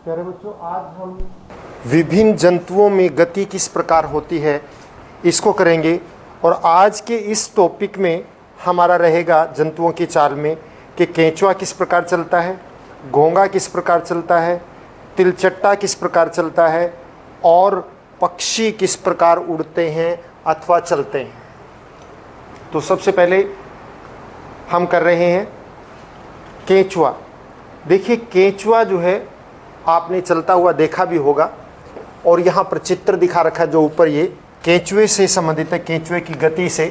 प्यारे बच्चों, आज हम विभिन्न जंतुओं में गति किस प्रकार होती है इसको करेंगे। और आज के इस टॉपिक में हमारा रहेगा जंतुओं की चाल में कि केंचुआ किस प्रकार चलता है, घोंगा किस प्रकार चलता है, तिलचट्टा किस प्रकार चलता है और पक्षी किस प्रकार उड़ते हैं अथवा चलते हैं। तो सबसे पहले हम कर रहे हैं केंचुआ। देखिए, केंचुआ जो है आपने चलता हुआ देखा भी होगा और यहाँ पर चित्र दिखा रखा है जो ऊपर ये केंचुए से संबंधित है, केंचुए की गति से।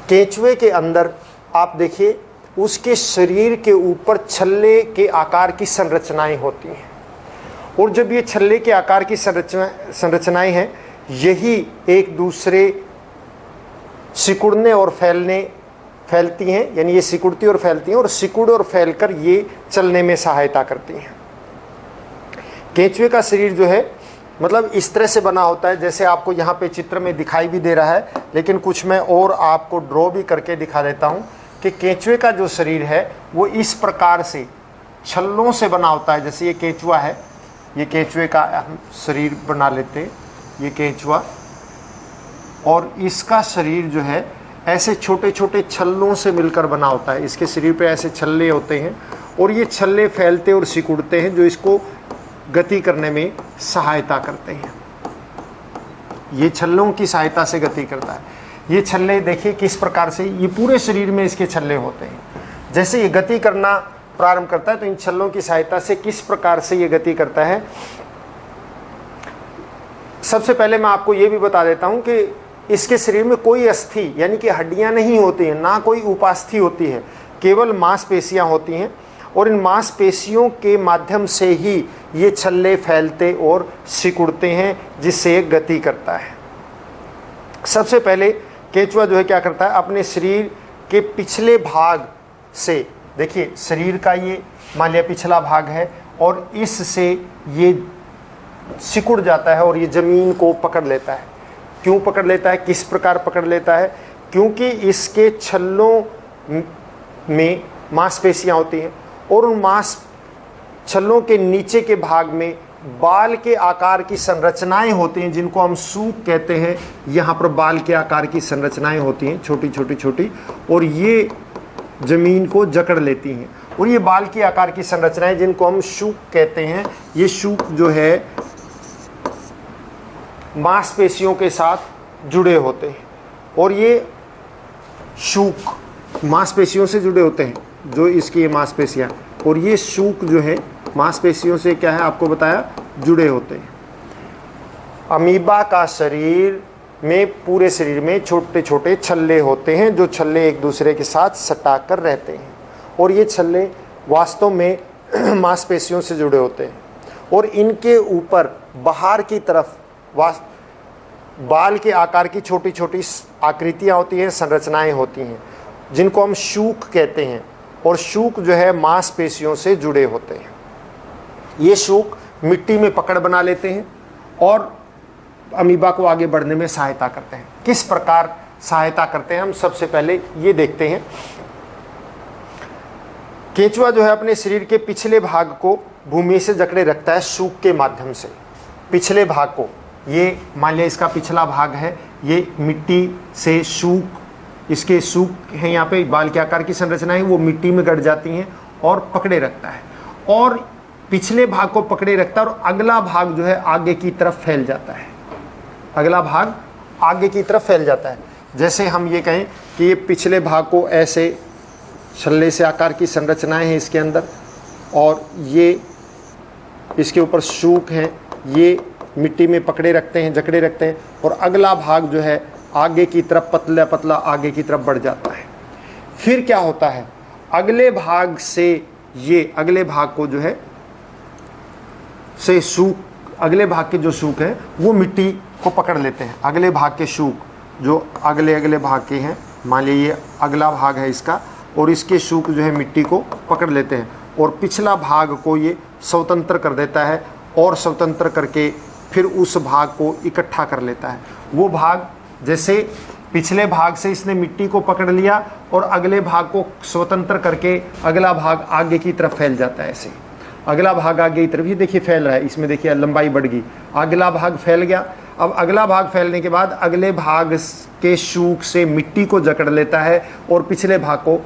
केंचुए के अंदर आप देखिए उसके शरीर के ऊपर छल्ले के आकार की संरचनाएं होती हैं और जब ये छल्ले के आकार की संरचनाएं हैं यही एक दूसरे सिकुड़ने और फैलती हैं, यानी ये सिकुड़ती और फैलती हैं और सिकुड़ और फैलकर ये चलने में सहायता करती हैं। केंचुए का शरीर जो है मतलब इस तरह से बना होता है जैसे आपको यहाँ पे चित्र में दिखाई भी दे रहा है, लेकिन कुछ मैं और आपको ड्रॉ भी करके दिखा देता हूँ कि केंचुए का जो शरीर है वो इस प्रकार से छल्लों से बना होता है। जैसे ये केंचुआ है, ये केंचुए का हम शरीर बना लेते हैं, ये केंचुआ, और इसका शरीर जो है ऐसे छोटे छोटे छल्लों से मिलकर बना होता है। इसके शरीर पे ऐसे छल्ले होते हैं और ये छल्ले फैलते और सिकुड़ते हैं जो इसको गति करने में सहायता करते हैं। ये छल्लों की सहायता से गति करता है। ये छल्ले देखिए किस प्रकार से, ये पूरे शरीर में इसके छल्ले होते हैं। जैसे ये गति करना प्रारंभ करता है तो इन छल्लों की सहायता से किस प्रकार से ये गति करता है। सबसे पहले मैं आपको ये भी बता देता हूं कि इसके शरीर में कोई अस्थि यानी कि हड्डियां नहीं होती हैं, ना कोई उपास्थि होती है, केवल मांसपेशियां होती हैं और इन मांसपेशियों के माध्यम से ही ये छल्ले फैलते और सिकुड़ते हैं जिससे ये गति करता है। सबसे पहले केंचुआ जो है क्या करता है, अपने शरीर के पिछले भाग से, देखिए शरीर का ये मान लिया पिछला भाग है और इससे ये सिकुड़ जाता है और ये ज़मीन को पकड़ लेता है। क्यों पकड़ लेता है, किस प्रकार पकड़ लेता है? क्योंकि इसके छल्लों में मांसपेशियां होती हैं और उन छल्लों के नीचे के भाग में बाल के आकार की संरचनाएं होती हैं जिनको हम सूक कहते हैं। यहाँ पर बाल के आकार की संरचनाएं होती हैं छोटी छोटी छोटी, और ये ज़मीन को जकड़ लेती हैं। और ये बाल के आकार की संरचनाएं जिनको हम शूक कहते हैं, ये शूक जो है मांसपेशियों के साथ जुड़े होते हैं और ये शूक मांसपेशियों से जुड़े होते हैं, जो इसकी ये मांसपेशियां, और ये शूक जो है मांसपेशियों से क्या है आपको बताया, जुड़े होते हैं। अमीबा का शरीर में पूरे शरीर में छोटे छोटे छल्ले होते हैं जो छल्ले एक दूसरे के साथ सटाकर रहते हैं और ये छल्ले वास्तव में मांसपेशियों से जुड़े होते हैं और इनके ऊपर बाहर की तरफ बाल के आकार की छोटी छोटी आकृतियाँ होती हैं, संरचनाएं होती हैं जिनको हम शूक कहते हैं और शूक जो है मांसपेशियों से जुड़े होते हैं। ये शूक मिट्टी में पकड़ बना लेते हैं और अमीबा को आगे बढ़ने में सहायता करते हैं। किस प्रकार सहायता करते हैं हम सबसे पहले ये देखते हैं। केंचुआ जो है अपने शरीर के पिछले भाग को भूमि से जकड़े रखता है शूक के माध्यम से। पिछले भाग को, ये मान लिया इसका पिछला भाग है, ये मिट्टी से शूक, इसके सूक हैं यहाँ पे बाल के आकार की संरचनाएं, वो मिट्टी में गड़ जाती हैं और पकड़े रखता है और पिछले भाग को पकड़े रखता है और अगला भाग जो है आगे की तरफ फैल जाता है। अगला भाग आगे की तरफ फैल जाता है। जैसे हम ये कहें कि ये पिछले भाग को ऐसे छल्ले से आकार की संरचनाएं हैं इसके अंदर और ये इसके ऊपर शूक हैं, ये मिट्टी में पकड़े रखते हैं, जकड़े रखते हैं और अगला भाग जो है आगे की तरफ पतला पतला आगे की तरफ बढ़ जाता है। फिर क्या होता है, अगले भाग से ये अगले भाग को जो है से सूक, अगले भाग के जो सूक हैं वो मिट्टी को पकड़ लेते हैं। अगले भाग के सूक जो अगले भाग के हैं, मान लीजिए ये अगला भाग है इसका, और इसके सूक जो है मिट्टी को पकड़ लेते हैं और पिछला भाग को ये स्वतंत्र कर देता है और स्वतंत्र करके फिर उस भाग को इकट्ठा कर लेता है। वो भाग जैसे पिछले भाग से इसने मिट्टी को पकड़ लिया और अगले भाग को स्वतंत्र करके अगला भाग आगे की तरफ फैल जाता है ऐसे। अगला भाग आगे की तरफ, ये देखिए फैल रहा है, इसमें देखिए लंबाई बढ़ गई, अगला भाग फैल गया। अब अगला भाग फैलने के बाद अगले भाग के शूक से मिट्टी को जकड़ लेता है और पिछले भाग को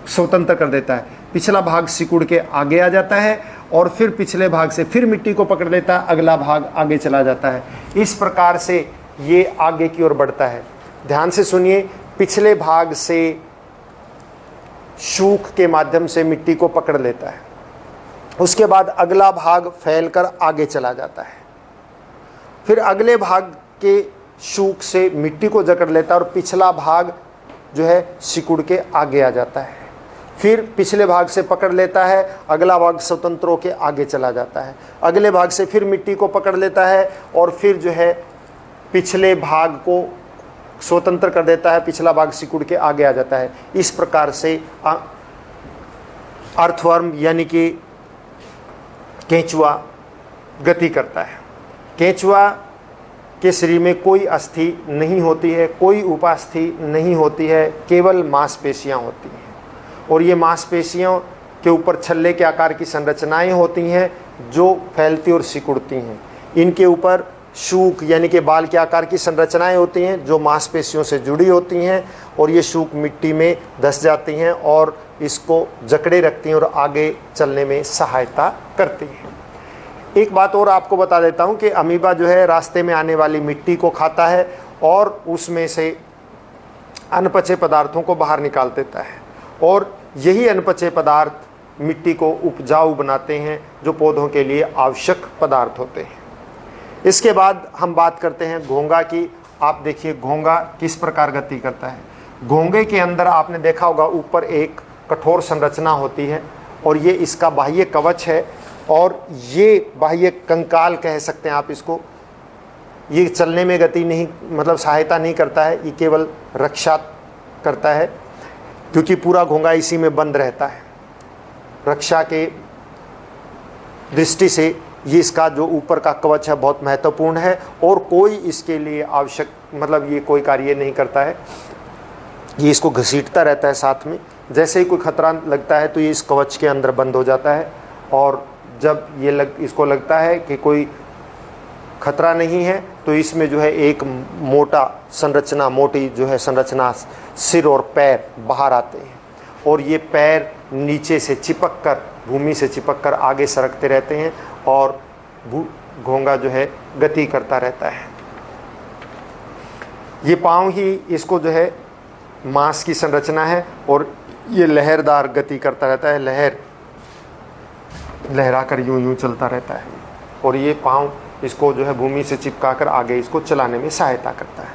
स्वतंत्र कर देता है। पिछला भाग सिकुड़ के आगे आ जाता है और फिर पिछले भाग से फिर मिट्टी को पकड़ लेता है, अगला भाग आगे चला जाता है। इस प्रकार से ये आगे की ओर बढ़ता है। ध्यान से सुनिए, पिछले भाग से शूक के माध्यम से मिट्टी को पकड़ लेता है, उसके बाद अगला भाग फैलकर आगे चला जाता है, फिर अगले भाग के शूक से मिट्टी को जकड़ लेता है और पिछला भाग जो है सिकुड़ के आगे आ जाता है, फिर पिछले भाग से पकड़ लेता है, अगला भाग स्वतंत्र होकर आगे चला जाता है, अगले भाग से फिर मिट्टी को पकड़ लेता है और फिर जो है पिछले भाग को स्वतंत्र कर देता है, पिछला भाग सिकुड़ के आगे आ जाता है। इस प्रकार से अर्थवर्म यानी कि केंचुआ गति करता है। केंचुआ के शरीर में कोई अस्थि नहीं होती है, कोई उपास्थि नहीं होती है, केवल मांसपेशियां होती हैं और ये मांसपेशियों के ऊपर छल्ले के आकार की संरचनाएं होती हैं जो फैलती और सिकुड़ती हैं। इनके ऊपर शूक यानी कि बाल के आकार की संरचनाएं होती हैं जो मांसपेशियों से जुड़ी होती हैं और ये शूक मिट्टी में धंस जाती हैं और इसको जकड़े रखती हैं और आगे चलने में सहायता करती हैं। एक बात और आपको बता देता हूं कि अमीबा जो है रास्ते में आने वाली मिट्टी को खाता है और उसमें से अनपचे पदार्थों को बाहर निकाल देता है और यही अनपचे पदार्थ मिट्टी को उपजाऊ बनाते हैं जो पौधों के लिए आवश्यक पदार्थ होते हैं। इसके बाद हम बात करते हैं घोंगा की। आप देखिए घोंगा किस प्रकार गति करता है। घोंगे के अंदर आपने देखा होगा ऊपर एक कठोर संरचना होती है और ये इसका बाह्य कवच है और ये बाह्य कंकाल कह सकते हैं आप इसको। ये चलने में गति नहीं मतलब सहायता नहीं करता है, ये केवल रक्षा करता है क्योंकि पूरा घोंगा इसी में बंद रहता है। रक्षा के दृष्टि से ये इसका जो ऊपर का कवच है बहुत महत्वपूर्ण है और कोई इसके लिए आवश्यक मतलब ये कोई कार्य नहीं करता है। ये इसको घसीटता रहता है साथ में। जैसे ही कोई खतरा लगता है तो ये इस कवच के अंदर बंद हो जाता है और जब ये इसको लगता है कि कोई खतरा नहीं है तो इसमें जो है एक मोटी जो है संरचना सिर और पैर बाहर आते हैं और ये पैर नीचे से चिपक कर भूमि से चिपक कर आगे सरकते रहते हैं और घोंगा जो है गति करता रहता है। ये पाँव ही इसको जो है मांस की संरचना है और ये लहरदार गति करता रहता है, लहरा कर यूं यूं चलता रहता है और ये पाँव इसको जो है भूमि से चिपकाकर आगे इसको चलाने में सहायता करता है।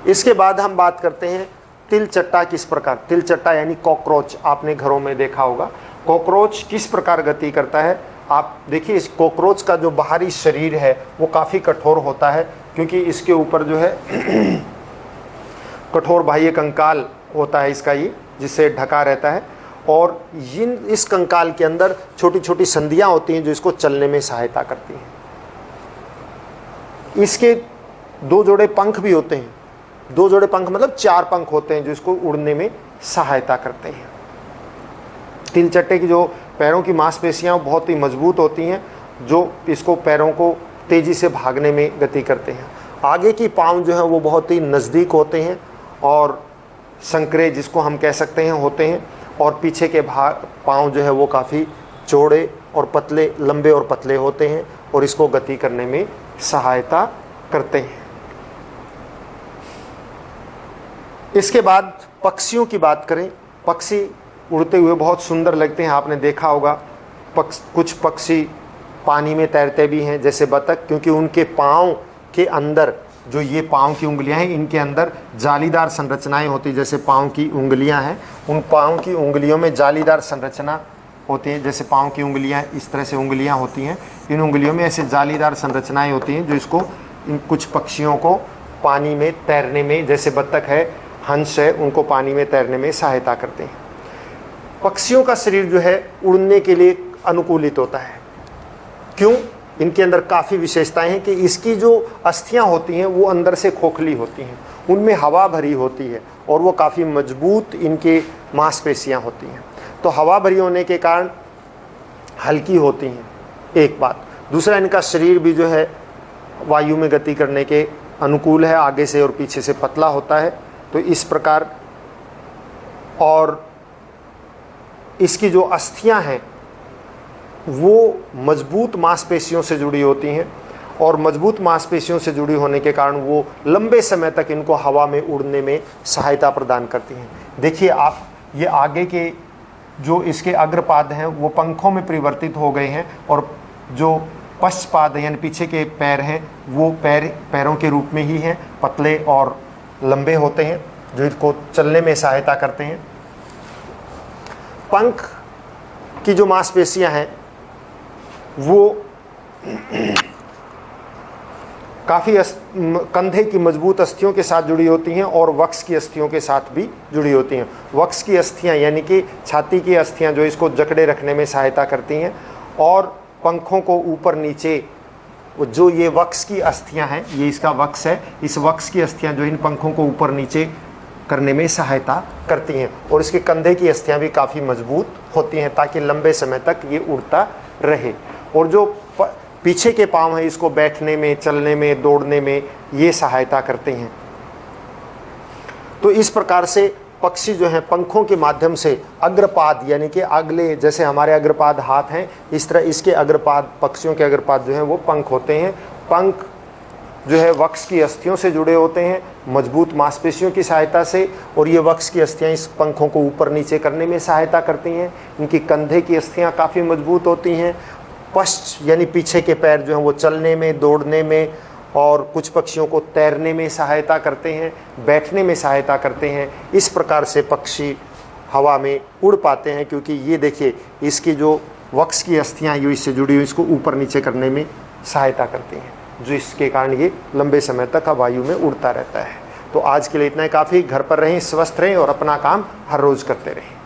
इसके बाद हम बात करते हैं तिलचट्टा किस प्रकार। तिलचट्टा यानी कॉकरोच आपने घरों में देखा होगा। कॉकरोच किस प्रकार गति करता है आप देखिए। इस कॉकरोच का जो बाहरी शरीर है वो काफ़ी कठोर होता है क्योंकि इसके ऊपर जो है कठोर बाह्य कंकाल होता है इसका, ये जिससे ढका रहता है और इस कंकाल के अंदर छोटी छोटी संधियां होती हैं जो इसको चलने में सहायता करती हैं। इसके दो जोड़े पंख भी होते हैं। दो जोड़े पंख मतलब 4 पंख होते हैं जो इसको उड़ने में सहायता करते हैं। तिलचट्टे की जो पैरों की मांसपेशियां बहुत ही मजबूत होती हैं जो इसको पैरों को तेज़ी से भागने में गति करते हैं। आगे की पाँव जो है वो बहुत ही नज़दीक होते हैं और संकरे जिसको हम कह सकते हैं होते हैं और पीछे के पाँव जो है वो काफ़ी चौड़े और पतले, लंबे और पतले होते हैं और इसको गति करने में सहायता करते हैं। इसके बाद पक्षियों की बात करें। पक्षी उड़ते हुए बहुत सुंदर लगते हैं, आपने देखा होगा। कुछ पक्षी पानी में तैरते भी हैं जैसे बतख, क्योंकि उनके पाँव के अंदर जो ये पाँव की उंगलियां हैं इनके अंदर जालीदार संरचनाएं होती हैं। जैसे पाँव की उंगलियां हैं, उन पाँव की उंगलियों में जालीदार संरचना होती है। जैसे पाँव की उंगलियां इस तरह से उंगलियां होती हैं, इन उंगलियों में ऐसे जालीदार संरचनाएं होती हैं जो इसको इन कुछ पक्षियों को पानी में तैरने में, जैसे बतख है, हंस है, उनको पानी में तैरने में सहायता करते हैं। पक्षियों का शरीर जो है उड़ने के लिए अनुकूलित होता है। क्यों? इनके अंदर काफ़ी विशेषताएं हैं कि इसकी जो अस्थियां होती हैं वो अंदर से खोखली होती हैं, उनमें हवा भरी होती है और वो काफ़ी मजबूत इनके मांसपेशियां होती हैं। तो हवा भरी होने के कारण हल्की होती हैं, एक बात। दूसरा, इनका शरीर भी जो है वायु में गति करने के अनुकूल है, आगे से और पीछे से पतला होता है। तो इस प्रकार, और इसकी जो अस्थियां हैं वो मजबूत मांसपेशियों से जुड़ी होती हैं, और मजबूत मांसपेशियों से जुड़ी होने के कारण वो लंबे समय तक इनको हवा में उड़ने में सहायता प्रदान करती हैं। देखिए आप, ये आगे के जो इसके अग्रपाद हैं वो पंखों में परिवर्तित हो गए हैं, और जो पश्चपाद यानी पीछे के पैर हैं वो पैरों के रूप में ही हैं, पतले और लंबे होते हैं, जो इसको चलने में सहायता करते हैं। पंख की जो मांसपेशियां हैं वो काफ़ी कंधे की मजबूत अस्थियों के साथ जुड़ी होती हैं और वक्ष की अस्थियों के साथ भी जुड़ी होती हैं। वक्ष की अस्थियां यानी कि छाती की अस्थियां जो इसको जकड़े रखने में सहायता करती हैं, और पंखों को ऊपर नीचे, जो ये वक्ष की अस्थियां हैं, ये इसका वक्ष है, इस वक्ष की अस्थियां जो इन पंखों को ऊपर नीचे करने में सहायता करती हैं। और इसके कंधे की अस्थियां भी काफ़ी मजबूत होती हैं ताकि लंबे समय तक ये उड़ता रहे। और जो पीछे के पाँव हैं इसको बैठने में, चलने में, दौड़ने में ये सहायता करते हैं। तो इस प्रकार से पक्षी जो हैं पंखों के माध्यम से अग्रपाद यानी कि अगले, जैसे हमारे अग्रपाद हाथ हैं, इस तरह इसके अग्रपाद, पक्षियों के अग्रपाद जो हैं वो पंख होते हैं। पंख जो है वक्ष की अस्थियों से जुड़े होते हैं मजबूत मांसपेशियों की सहायता से, और ये वक्ष की अस्थियां इस पंखों को ऊपर नीचे करने में सहायता करती हैं। इनकी कंधे की अस्थियां काफ़ी मजबूत होती हैं। पश्च यानी पीछे के पैर जो हैं वो चलने में, दौड़ने में, और कुछ पक्षियों को तैरने में सहायता करते हैं, बैठने में सहायता करते हैं। इस प्रकार से पक्षी हवा में उड़ पाते हैं, क्योंकि ये देखिए इसकी जो वक्ष की अस्थियां जो इससे जुड़ी हुई इसको ऊपर नीचे करने में सहायता करती हैं, जो इसके कारण ये लंबे समय तक वायु में उड़ता रहता है। तो आज के लिए इतना ही काफ़ी। घर पर रहें, स्वस्थ रहें और अपना काम हर रोज़ करते रहें।